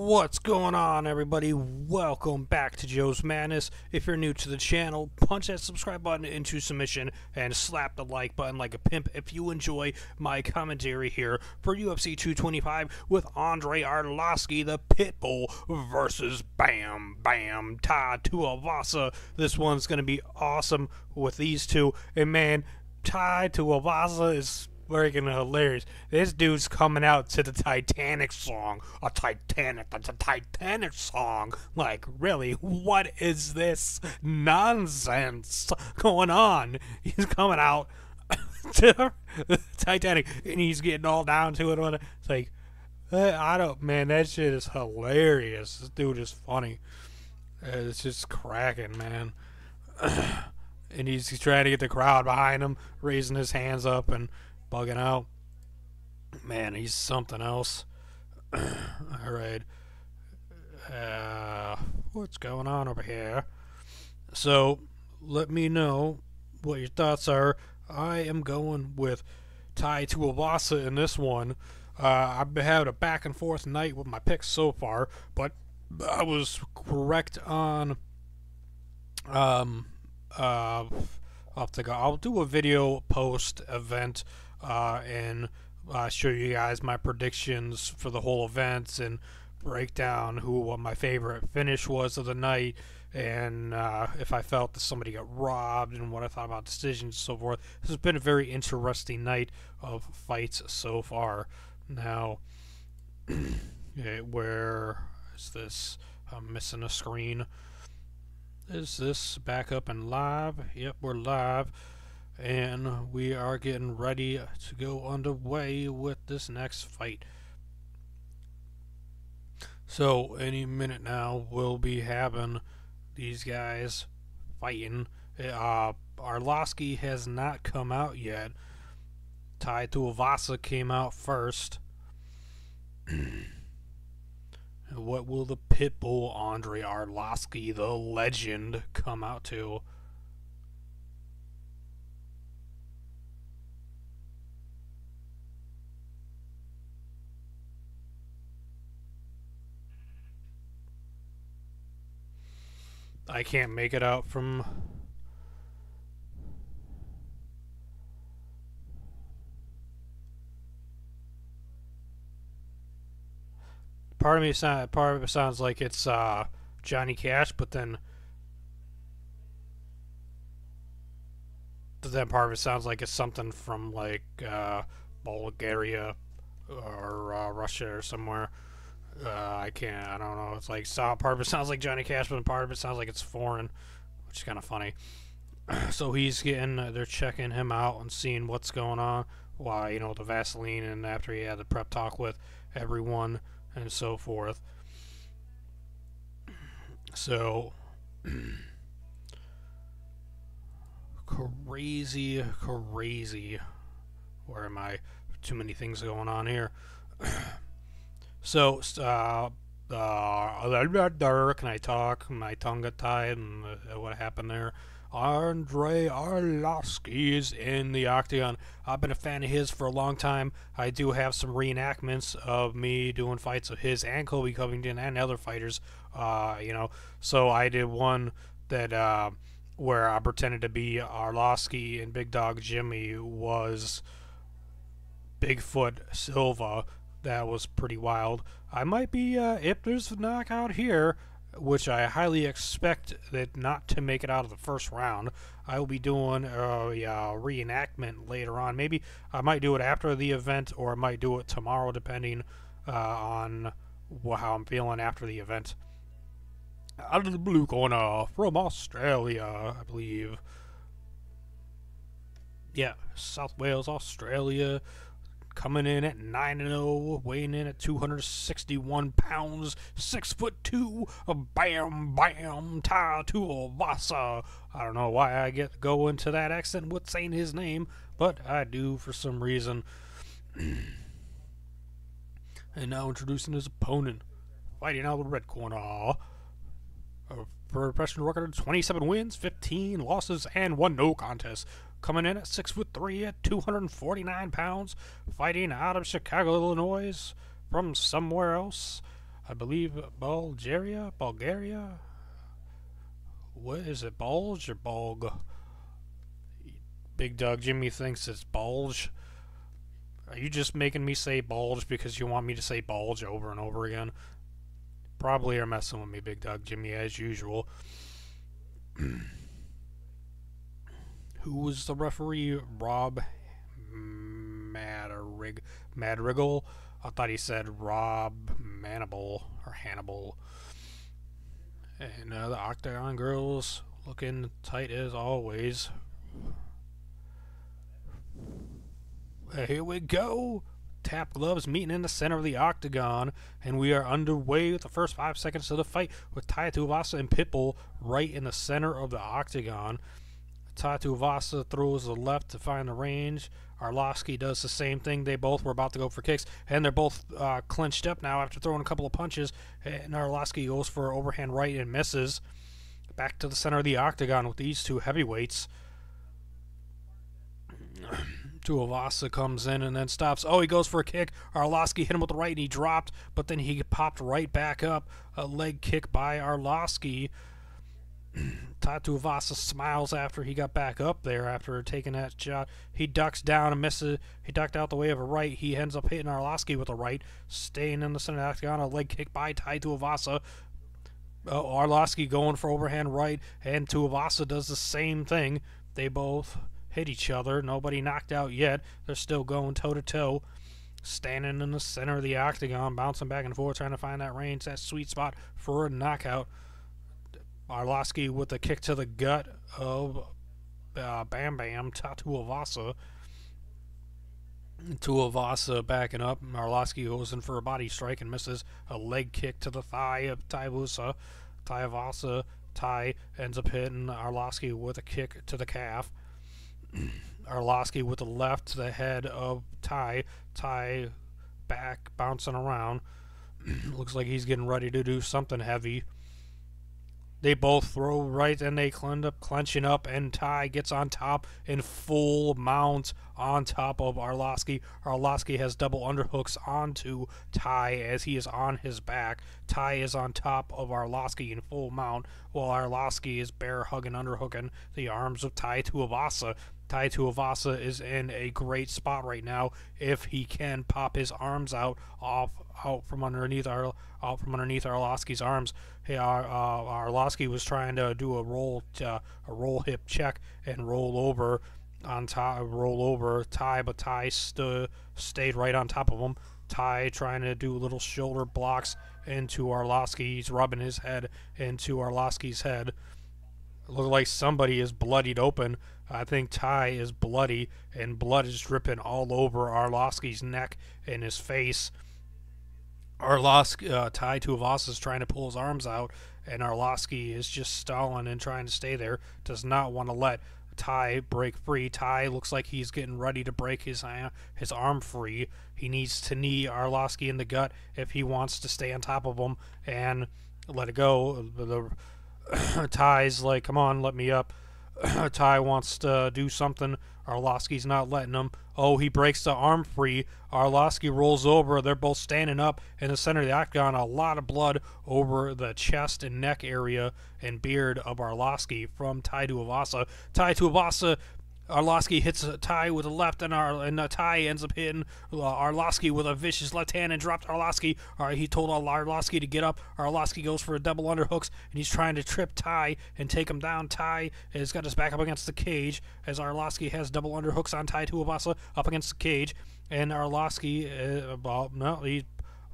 What's going on, everybody? Welcome back to Joe's Madness. If you're new to the channel, punch that subscribe button into submission and slap the like button like a pimp if you enjoy my commentary here for UFC 225 with Andrei Arlovski, the Pitbull, versus Bam Bam Tai Tuivasa. This one's going to be awesome with these two. And man, Tai Tuivasa is freaking hilarious. This dude's coming out to the Titanic song. That's a Titanic song. Like, really, what is this nonsense going on? He's coming out to the Titanic and he's getting all down to it. It's like, man, that shit is hilarious. This dude is funny. It's just cracking, man. And he's trying to get the crowd behind him, raising his hands up and bugging out. Man, he's something else. Alright. What's going on over here? So, let me know what your thoughts are. I am going with Tai Tuivasa in this one. I've been having a back and forth night with my picks so far, but I was correct on I'll do a video post event and show you guys my predictions for the whole event and break down what my favorite finish was of the night, and if I felt that somebody got robbed and what I thought about decisions and so forth. This has been a very interesting night of fights so far. Now, where is this? I'm missing a screen. Is this back up and live? Yep, we're live. And we are getting ready to go underway with this next fight. So, any minute now, we'll be having these guys fighting. Arlovski has not come out yet. Tai Tuivasa came out first. What will the Pitbull Andrei Arlovski, the legend, come out to? I can't make it out from... Part of it sounds like it's Johnny Cash, but then part of it sounds like it's something from like Bulgaria or Russia or somewhere. I don't know. It's like part of it sounds like Johnny Cash, but part of it sounds like it's foreign, which is kind of funny. So he's they're checking him out and seeing what's going on. Why, you know, the Vaseline, and after he had the prep talk with everyone and so forth. So crazy. Where am I? Too many things going on here. So, can I talk? My tongue got tied, and what happened there? Andrei Arlovski is in the octagon. I've been a fan of his for a long time. I do have some reenactments of me doing fights of his and Kobe Covington and other fighters. You know, so I did one that where I pretended to be Arlovski and Big Dog Jimmy was Bigfoot Silva. That was pretty wild. I might be, if there's a knockout here, which I highly expect that not to make it out of the first round, I will be doing a reenactment later on. Maybe I might do it after the event, or I might do it tomorrow, depending on how I'm feeling after the event. Out of the blue corner, from Australia, I believe. Yeah, South Wales, Australia. Coming in at 9-0, weighing in at 261 pounds, 6'2", Bam Bam Tai Tuivasa. I don't know why I go into that accent with saying his name, but I do for some reason. And now introducing his opponent, fighting out of the red corner. A professional record of 27 wins, 15 losses, and 1 no contest. Coming in at 6'3" at 249 pounds, fighting out of Chicago, Illinois, from somewhere else. I believe Bulgaria? What is it, Bulge or Bulg? Big Doug Jimmy thinks it's Bulge. Are you just making me say Bulge because you want me to say Bulge over and over again? Probably are messing with me, Big Doug Jimmy, as usual. Who was the referee? Rob Madrigal? I thought he said Rob Manable or Hannibal. And the Octagon girls looking tight as always. Here we go. Tap gloves meeting in the center of the octagon, and we are underway with the first 5 seconds of the fight with Tai Tuivasa and Pitbull right in the center of the octagon. Tai Tuivasa throws the left to find the range. Arlovski does the same thing. They both were about to go for kicks, and they're both clinched up now after throwing a couple of punches. And Arlovski goes for an overhand right and misses. Back to the center of the octagon with these two heavyweights. Tuivasa comes in and then stops. Oh, he goes for a kick. Arlovski hit him with the right and he dropped, but then he popped right back up. A leg kick by Arlovski. Tai Tuivasa smiles after he got back up there after taking that shot. He ducks down and misses. He ducked out the way of a right. He ends up hitting Arlovski with a right. Staying in the center of the octagon. A leg kick by Tai Tuivasa. Arlovski going for overhand right, and Tuivasa does the same thing. They both hit each other. Nobody knocked out yet. They're still going toe-to-toe. Standing in the center of the octagon, bouncing back and forth, trying to find that range, that sweet spot for a knockout. Arlovski with a kick to the gut of Bam Bam, Tuivasa. Tuivasa backing up. Arlovski goes in for a body strike and misses. A leg kick to the thigh of Tuivasa. Tai ends up hitting Arlovski with a kick to the calf. Arlovski with the left to the head of Tai. Tai back, bouncing around. Looks like he's getting ready to do something heavy. They both throw right and they end up clenching up, and Tai gets on top in full mount on top of Arlovski. Arlovski has double underhooks onto Tai as he is on his back. Tai is on top of Arlovski in full mount, while Arlovski is bear hugging, underhooking the arms of Tai Tuivasa. Tai Tuivasa is in a great spot right now if he can pop his arms out from underneath Arlovski's arms. Arlovski was trying to do a roll hip check and roll over Tai, but Tai stayed right on top of him. Tai trying to do little shoulder blocks into Arlovski. He's rubbing his head into Arlovski's head. It looks like somebody is bloodied open. I think Tai is bloody, and blood is dripping all over Arlovski's neck and his face. Tai Tuivasa is trying to pull his arms out, and Arlovski is just stalling and trying to stay there. Does not want to let Tai break free. Tai looks like he's getting ready to break his arm free. He needs to knee Arlovski in the gut if he wants to stay on top of him and let it go. Tai's like, come on, let me up. Tai wants to do something. Arlovski's not letting him. Oh, he breaks the arm free. Arlovski rolls over. They're both standing up in the center of the octagon. A lot of blood over the chest and neck area and beard of Arlovski from Tai Tuivasa. Tai Tuivasa, Arlovski hits Tai with a left, and Tai ends up hitting Arlovski with a vicious left hand and dropped Arlovski. He told Arlovski to get up. Arlovski goes for a double underhooks, and he's trying to trip Tai and take him down. Tai has got his back up against the cage as Arlovski has double underhooks on Tai Tuivasa up against the cage. And Arlovski,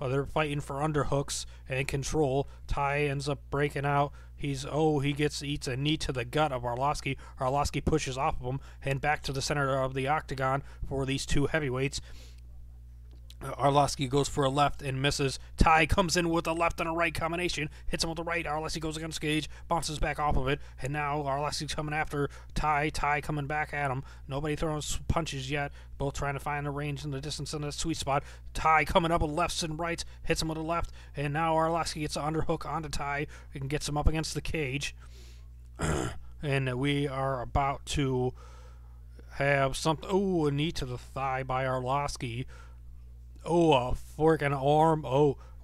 they're fighting for underhooks and control. Tai ends up breaking out. Eats a knee to the gut of Arlovski. Arlovski pushes off of him and back to the center of the octagon for these two heavyweights. Arlovski goes for a left and misses. Tai comes in with a left and a right combination, hits him with the right. Arlovski goes against the cage, bounces back off of it, and now Arlovski's coming after Tai. Tai coming back at him. Nobody throwing punches yet. Both trying to find the range and the distance in the sweet spot. Tai coming up with lefts and rights, hits him with a left, and now Arlovski gets an underhook onto Tai and gets him up against the cage. And we are about to have something. A knee to the thigh by Arlovski. A fork and an arm.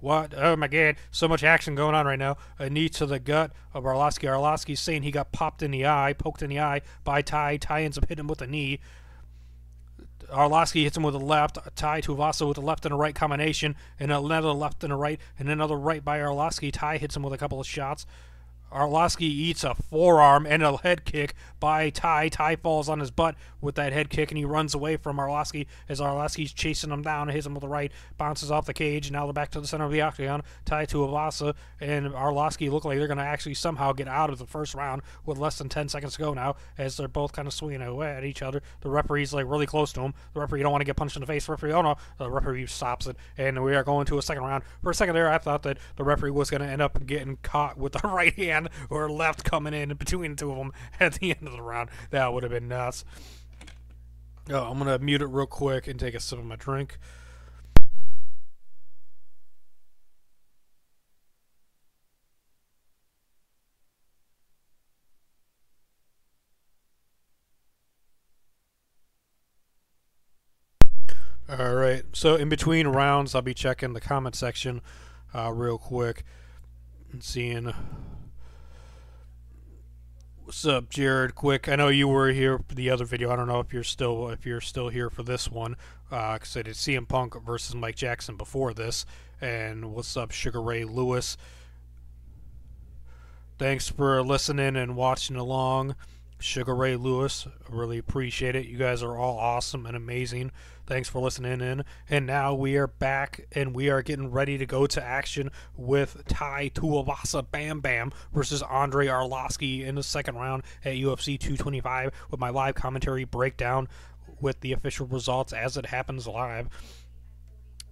What? Oh my god, so much action going on right now. A knee to the gut of Arlovski. Arlovski's saying he got popped in the eye, poked in the eye by Tai. Tai ends up hitting him with a knee. Arlovski hits him with a left. Tai Tuivasa with a left and a right combination, and another left and a right, and another right by Arlovski. Tai hits him with a couple of shots. Arlovski eats a forearm and a head kick by Tai. Tai falls on his butt with that head kick, and he runs away from Arlovski as Arlovski's chasing him down and hits him with the right, bounces off the cage. Now they're back to the center of the octagon. Tai Tuivasa and Arlovski look like they're going to actually somehow get out of the first round with less than 10 seconds to go now, as they're both kind of swinging away at each other. The referee's like really close to him. The referee don't want to get punched in the face. The referee, oh no, the referee stops it, and we are going to a second round. For a second there, I thought that the referee was going to end up getting caught with the right hand or left coming in between the two of them at the end of the round. That would have been nuts. Oh, I'm going to mute it real quick and take a sip of my drink. Alright, so in between rounds, I'll be checking the comment section real quick and seeing... What's up, Jared? Quick, I know you were here for the other video. I don't know if you're still here for this one, because I did CM Punk versus Mike Jackson before this. And what's up, Sugar Ray Lewis? Thanks for listening and watching along, Sugar Ray Lewis. I really appreciate it. You guys are all awesome and amazing. Thanks for listening in. And now we are back, and we are getting ready to go to action with Tai Tuivasa Bam Bam versus Andrei Arlovski in the second round at UFC 225 with my live commentary breakdown with the official results as it happens live.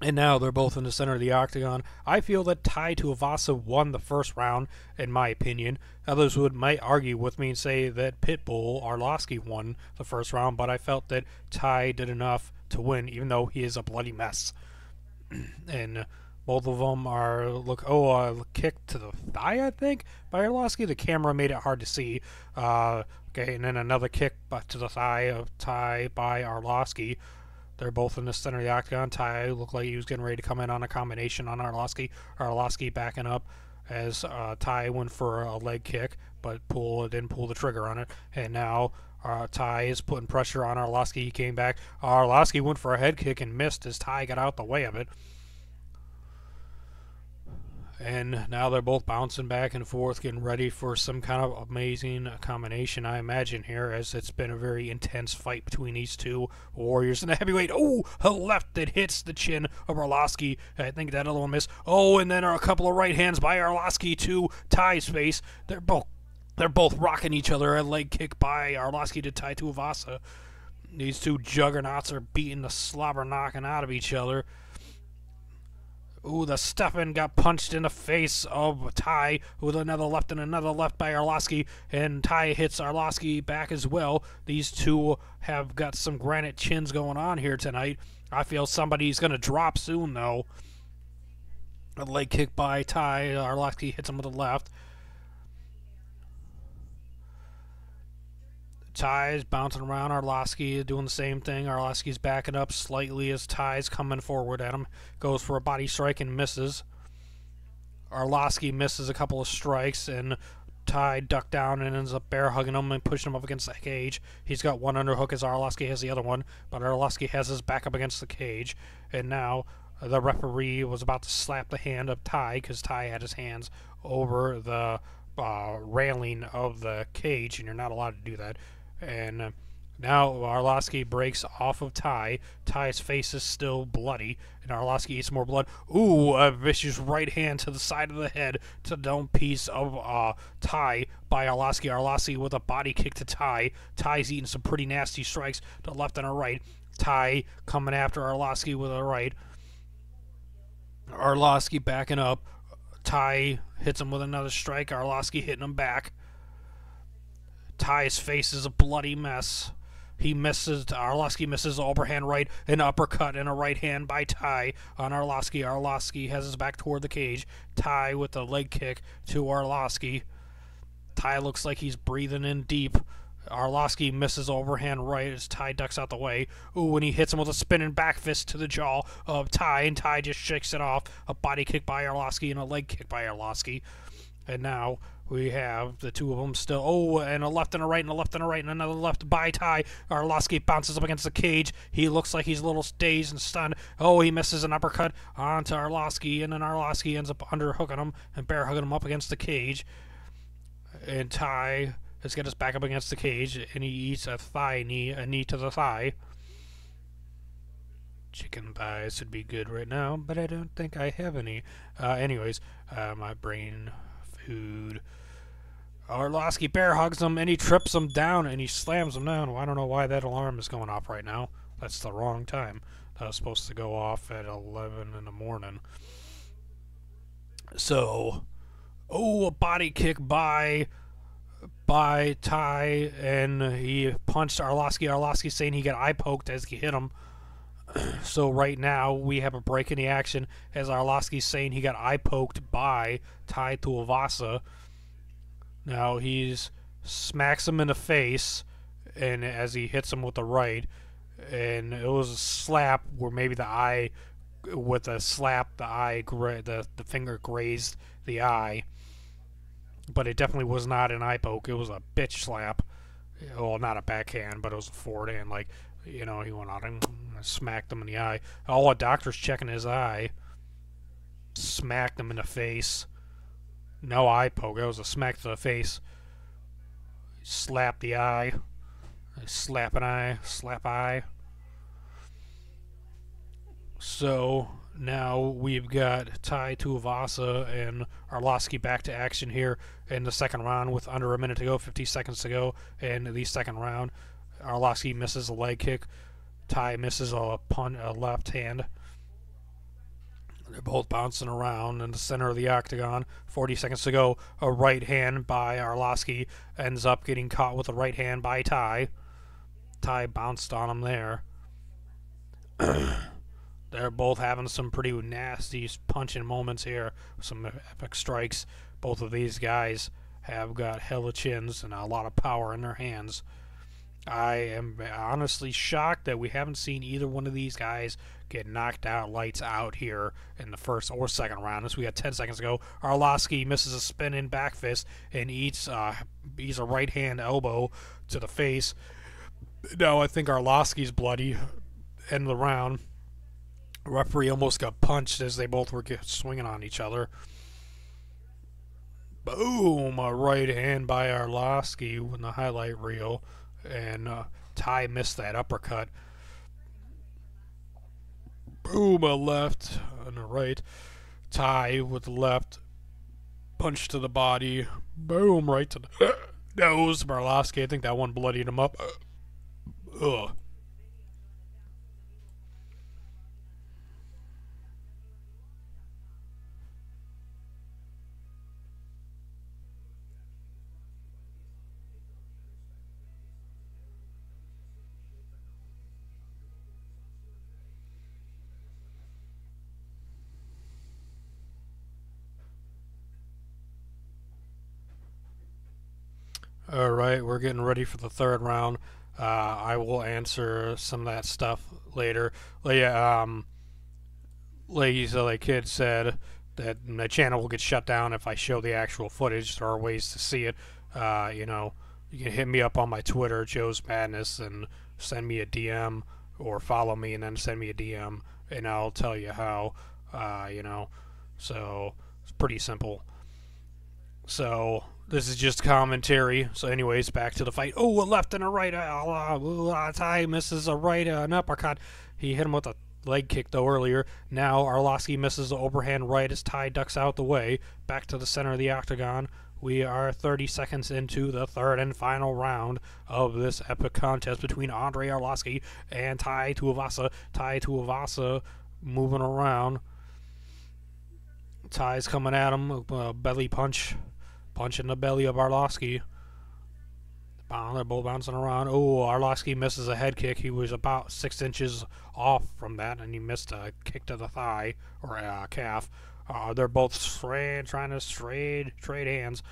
And now they're both in the center of the octagon. I feel that Tai Tuivasa won the first round, in my opinion. Others might argue with me and say that Pitbull Arlovski won the first round, but I felt that Tai did enough to win, even though he is a bloody mess. And both of them are a kick to the thigh, I think, by Arlovski. The camera made it hard to see. Okay, and then another kick to the thigh of Tai by Arlovski. They're both in the center of the octagon. Tai looked like he was getting ready to come in on a combination on Arlovski. Arlovski backing up as Tai went for a leg kick, but didn't pull the trigger on it. And now Tai is putting pressure on Arlovski. He came back. Arlovski went for a head kick and missed as Tai got out the way of it. And now they're both bouncing back and forth, getting ready for some kind of amazing combination, I imagine, here, as it's been a very intense fight between these two warriors in the heavyweight. Oh, a left that hits the chin of Arlovski. I think that other one missed. Oh, and then a couple of right hands by Arlovski to Tai's face. They're both rocking each other. A leg kick by Arlovski to Tai Tuivasa. These two juggernauts are beating the slobber knocking out of each other. Ooh, the Stefan got punched in the face of Tai with another left and another left by Arlovski, and Tai hits Arlovski back as well. These two have got some granite chins going on here tonight. I feel somebody's going to drop soon, though. A leg kick by Tai. Arlovski hits him with the left. Tai's bouncing around. Arlovski is doing the same thing. Arlovski's backing up slightly as Tai's coming forward at him. Goes for a body strike and misses. Arlovski misses a couple of strikes, and Tai ducked down and ends up bear hugging him and pushing him up against the cage. He's got one underhook as Arlovski has the other one, but Arlovski has his back up against the cage. And now the referee was about to slap the hand of Tai because Tai had his hands over the railing of the cage, and you're not allowed to do that. And now Arlovski breaks off of Tai. Tai's face is still bloody, and Arlovski eats more blood. Ooh, a vicious right hand to the side of the head to the dome piece of Tai by Arlovski. Arlovski with a body kick to Tai. Tai's eating some pretty nasty strikes to the left and the right. Tai coming after Arlovski with a right. Arlovski backing up. Tai hits him with another strike. Arlovski hitting him back. Tai's face is a bloody mess. He misses. Arlovski misses overhand right, an uppercut and a right hand by Tai on Arlovski. Arlovski has his back toward the cage. Tai with a leg kick to Arlovski. Tai looks like he's breathing in deep Arlovski misses overhand right as Tai ducks out the way. Ooh, and he hits him with a spinning back fist to the jaw of Tai, and Tai just shakes it off. A body kick by Arlovski and a leg kick by Arlovski. And now we have the two of them still. Oh, and a left and a right and a left and a right and another left by Tai. Arlovski bounces up against the cage. He looks like he's a little dazed and stunned. Oh, he misses an uppercut onto Arlovski, and then Arlovski ends up underhooking him and bear hugging him up against the cage. And Tai has got his back up against the cage, and he eats a knee to the thigh. Chicken thighs would be good right now, but I don't think I have any. Anyways, my brain food. Arlovski bear hugs him, and he trips him down, and he slams him down. Well, I don't know why that alarm is going off right now. That's the wrong time. That was supposed to go off at 11 in the morning. So, oh, a body kick by Tai, and he punched Arlovski. Arlovski saying he got eye poked as he hit him. So right now we have a break in the action as Arlovski's saying he got eye poked by Tai Tuivasa. Now he's smacks him in the face, and as he hits him with the right, and it was a slap where maybe the eye, with a slap, the finger grazed the eye, but it definitely was not an eye poke. It was a bitch slap. Well, not a backhand, but it was a forehand. Like, you know, he went out and smacked him in the eye. All the doctor's checking his eye. Smacked him in the face. No eye poke. It was a smack to the face. Slapped the eye. Slap an eye. Slap eye. So now we've got Tai Tuivasa and Arlovski back to action here in the second round with under a minute to go, 50 seconds to go in the second round. Arlovski misses a leg kick. Tai misses a left hand. They're both bouncing around in the center of the octagon. 40 seconds to go. A right hand by Arlovski ends up getting caught with a right hand by Tai. Tai bounced on him there. They're both having some pretty nasty punching moments here. Some epic strikes. Both of these guys have got hella chins and a lot of power in their hands. I am honestly shocked that we haven't seen either one of these guys get knocked out, lights out here in the first or second round. As we got 10 seconds to go, Arlovski misses a spin-in back fist and eats a right hand elbow to the face. Now I think Arlovski's bloody. End of the round. The referee almost got punched as they both were swinging on each other. Boom! A right hand by Arlovski in the highlight reel. And Tai missed that uppercut. Boom, a left and a right. Tai with the left. Punch to the body. Boom, right to the nose. Arlovski, I think that one bloodied him up. Ugh. Alright, we're getting ready for the third round. I will answer some of that stuff later. Like kid said, that my channel will get shut down if I show the actual footage. There are ways to see it. You know, you can hit me up on my Twitter, Joe's Madness, and send me a DM, or follow me and then send me a DM, and I'll tell you how. You know, so it's pretty simple. So this is just commentary. So anyways, back to the fight. Oh, a left and a right. Tai misses a right, an uppercut. He hit him with a leg kick though earlier. Now Arlovski misses the overhand right as Tai ducks out the way. Back to the center of the octagon. We are 30 seconds into the third and final round of this epic contest between Andrei Arlovski and Tai Tuivasa. Tai Tuivasa moving around. Tai's coming at him. Belly punch. Punch in the belly of Arlovski. They're both bouncing around. Oh, Arlovski misses a head kick. He was about 6 inches off from that, and he missed a kick to the thigh, or calf. They're both trying to trade hands.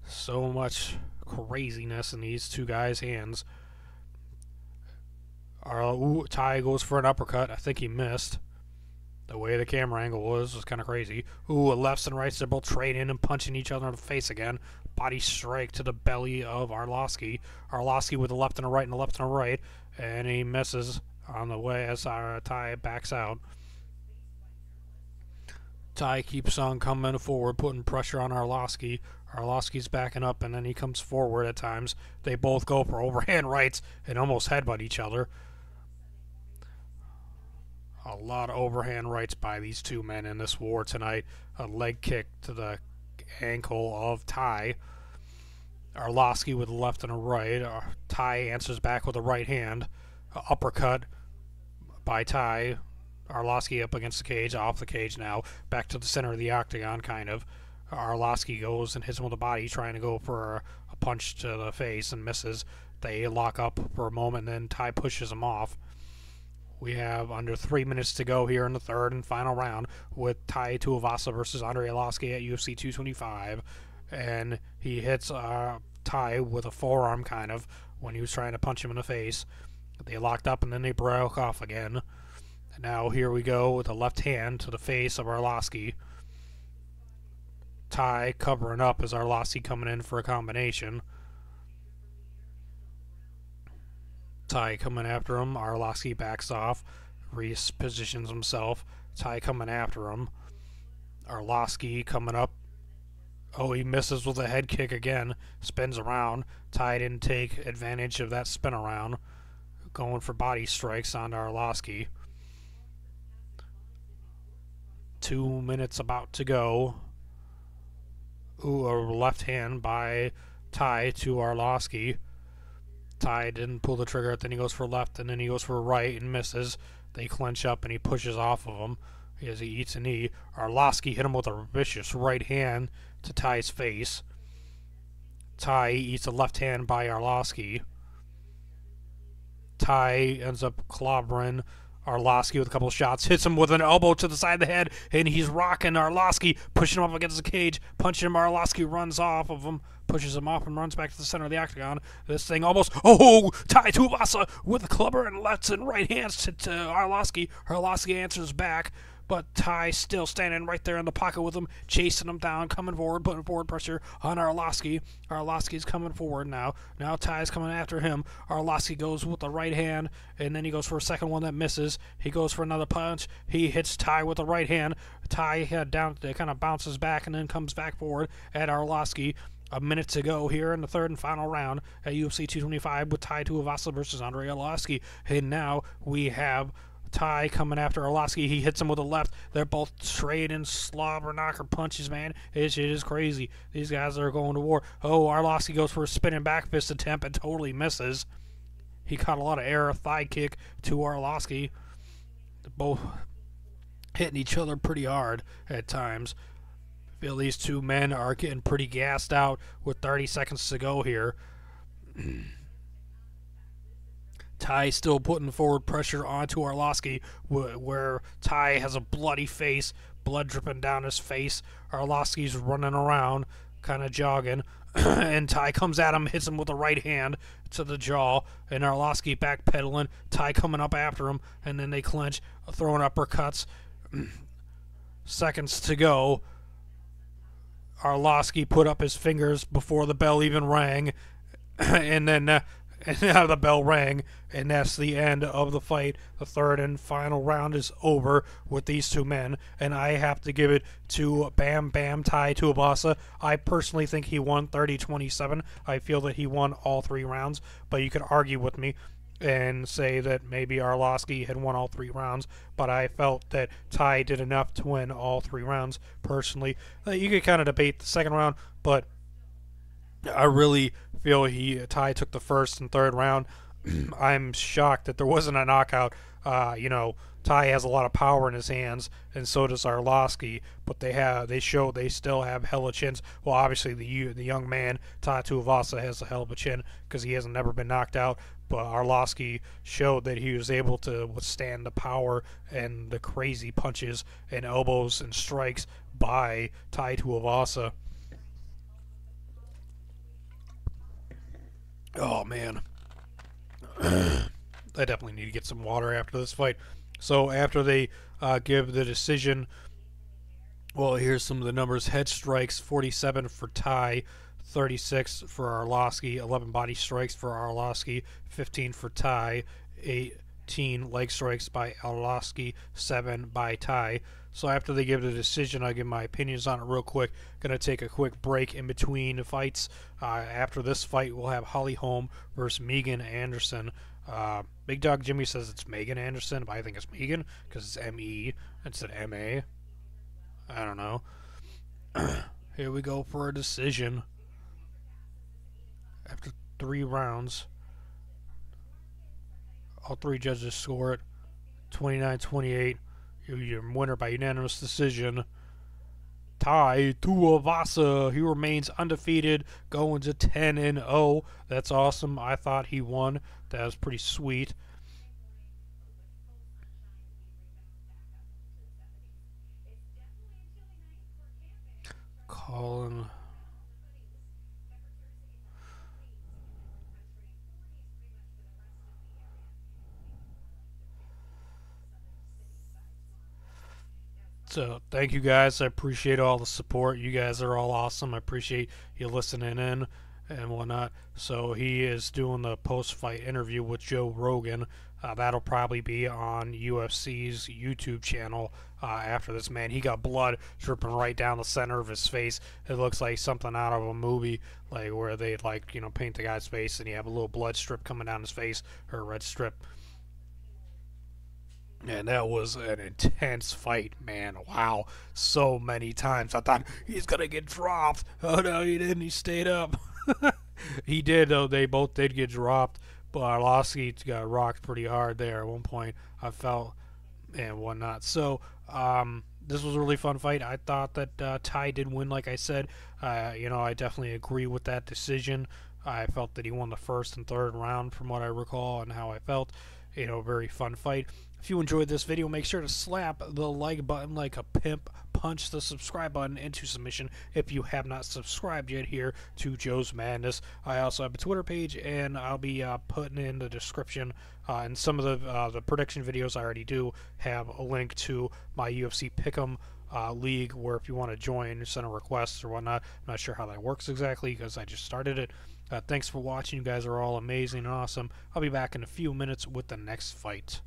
So much craziness in these two guys' hands. Tai goes for an uppercut. I think he missed. The way the camera angle was kind of crazy. Lefts and rights, they're both trading and punching each other in the face again. Body strike to the belly of Arlovski. Arlovski with a left and a right and a left and a right. And he misses on the way as Tai backs out. Tai keeps on coming forward, putting pressure on Arlovski. Arlovski's backing up, and then he comes forward at times. They both go for overhand rights and almost headbutt each other. A lot of overhand rights by these two men in this war tonight. A leg kick to the ankle of Tai. Arlovski with a left and a right. Tai answers back with a right hand. Uppercut by Tai. Arlovski up against the cage, off the cage now. Back to the center of the octagon, kind of. Arlovski goes and hits him with the body, trying to go for a punch to the face and misses. They lock up for a moment, and then Tai pushes him off. We have under 3 minutes to go here in the third and final round with Tai Tuivasa versus Andrei Arlovski at UFC 225. And he hits Tai with a forearm, kind of, when he was trying to punch him in the face. They locked up, and then they broke off again. And now here we go with a left hand to the face of Arlovski. Tai covering up as Arlovski coming in for a combination. Tai coming after him. Arlovski backs off. Repositions himself. Tai coming after him. Arlovski coming up. Oh, he misses with a head kick again. Spins around. Tai didn't take advantage of that spin around. Going for body strikes on Arlovski. 2 minutes about to go. A left hand by Tai to Arlovski. Tai didn't pull the trigger, then he goes for left, and then he goes for right and misses. They clinch up, and he pushes off of him as he eats a knee. Arlovski hit him with a vicious right hand to Tai's face. Tai eats a left hand by Arlovski. Tai ends up clobbering Arlovski with a couple of shots, hits him with an elbow to the side of the head, and he's rocking Arlovski, pushing him up against the cage, punching him. Arlovski runs off of him, pushes him off, and runs back to the center of the octagon. This thing almost, Tai Tuivasa with a clubber and lefts and right hands to Arlovski. Arlovski answers back, but Tai still standing right there in the pocket with him, chasing him down, coming forward, putting forward pressure on Arlovski. Arlovski's coming forward now. Now Tai's coming after him. Arlovski goes with the right hand, and then he goes for a second one that misses. He goes for another punch. He hits Tai with the right hand. Tai down, kind of bounces back and then comes back forward at Arlovski. A minute to go here in the third and final round at UFC 225 with Tai Tuivasa versus Andrei Arlovski. And now we have Tai coming after Arlovski. He hits him with a left. They're both trading slobber knocker punches, man. It is crazy. These guys are going to war. Arlovski goes for a spinning back fist attempt and totally misses. He caught a lot of air, thigh kick to Arlovski. They're both hitting each other pretty hard at times. I feel these two men are getting pretty gassed out with 30 seconds to go here. Tai still putting forward pressure onto Arlovski, where Tai has a bloody face, blood dripping down his face. Arlovski's running around, kind of jogging, and Tai comes at him, hits him with a right hand to the jaw, and Arlovski backpedaling, Tai coming up after him, and then they clinch, throwing uppercuts. Seconds to go. Arlovski put up his fingers before the bell even rang, and then the bell rang, and that's the end of the fight. The third and final round is over with these two men, and I have to give it to Bam Bam Tai Tuivasa. I personally think he won 30-27. I feel that he won all 3 rounds, but you could argue with me and say that maybe Arlovski had won all 3 rounds, but I felt that Tai did enough to win all 3 rounds personally. You could kind of debate the second round, but I really feel Tai took the first and third round. I'm shocked that there wasn't a knockout. Tai has a lot of power in his hands, and so does Arlovski. But they still have hella chins. Well, obviously the young man Tai Tuivasa has a hell of a chin because he hasn't never been knocked out. But Arlovski showed that he was able to withstand the power and the crazy punches and elbows and strikes by Tai Tuivasa. Oh man, I definitely need to get some water after this fight. So after they give the decision, well, here's some of the numbers. Head strikes 47 for Tai, 36 for Arlovski, 11 body strikes for Arlovski, 15 for Tai, 18 leg strikes by Arlovski, 7 by Tai. So after they give the decision, I'll give my opinions on it real quick. Gonna take a quick break in between fights. After this fight, we'll have Holly Holm versus Megan Anderson. Big Dog Jimmy says it's Megan Anderson, but I think it's Megan because it's M-E instead of M-A. I don't know. Here we go for a decision. After 3 rounds, all 3 judges score it 29-28. Your winner by unanimous decision, Tai Tuivasa. He remains undefeated, going to 10-0. That's awesome. I thought he won. That was pretty sweet. Colin. So thank you guys. I appreciate all the support. You guys are all awesome. I appreciate you listening in and whatnot. So he is doing the post-fight interview with Joe Rogan. That'll probably be on UFC's YouTube channel after this. Man, he got blood dripping right down the center of his face. It looks like something out of a movie, like where they paint the guy's face and you have a little blood strip coming down his face, or a red strip. And that was an intense fight, man. Wow. So many times I thought he's going to get dropped. Oh, no, he didn't. He stayed up. He did, though. They both did get dropped. But Arlovski got rocked pretty hard there at one point, I felt, and whatnot. So, this was a really fun fight. I thought that Tai did win, like I said. I definitely agree with that decision. I felt that he won the first and third round from what I recall and how I felt. Very fun fight. If you enjoyed this video, make sure to slap the like button like a pimp. Punch the subscribe button into submission if you have not subscribed yet here to Joe's Madness. I also have a Twitter page, and I'll be putting in the description and some of the prediction videos I already do have a link to my UFC Pick'em league, where if you want to join, send a request or whatnot. I'm not sure how that works exactly because I just started it. Thanks for watching. You guys are all amazing and awesome. I'll be back in a few minutes with the next fight.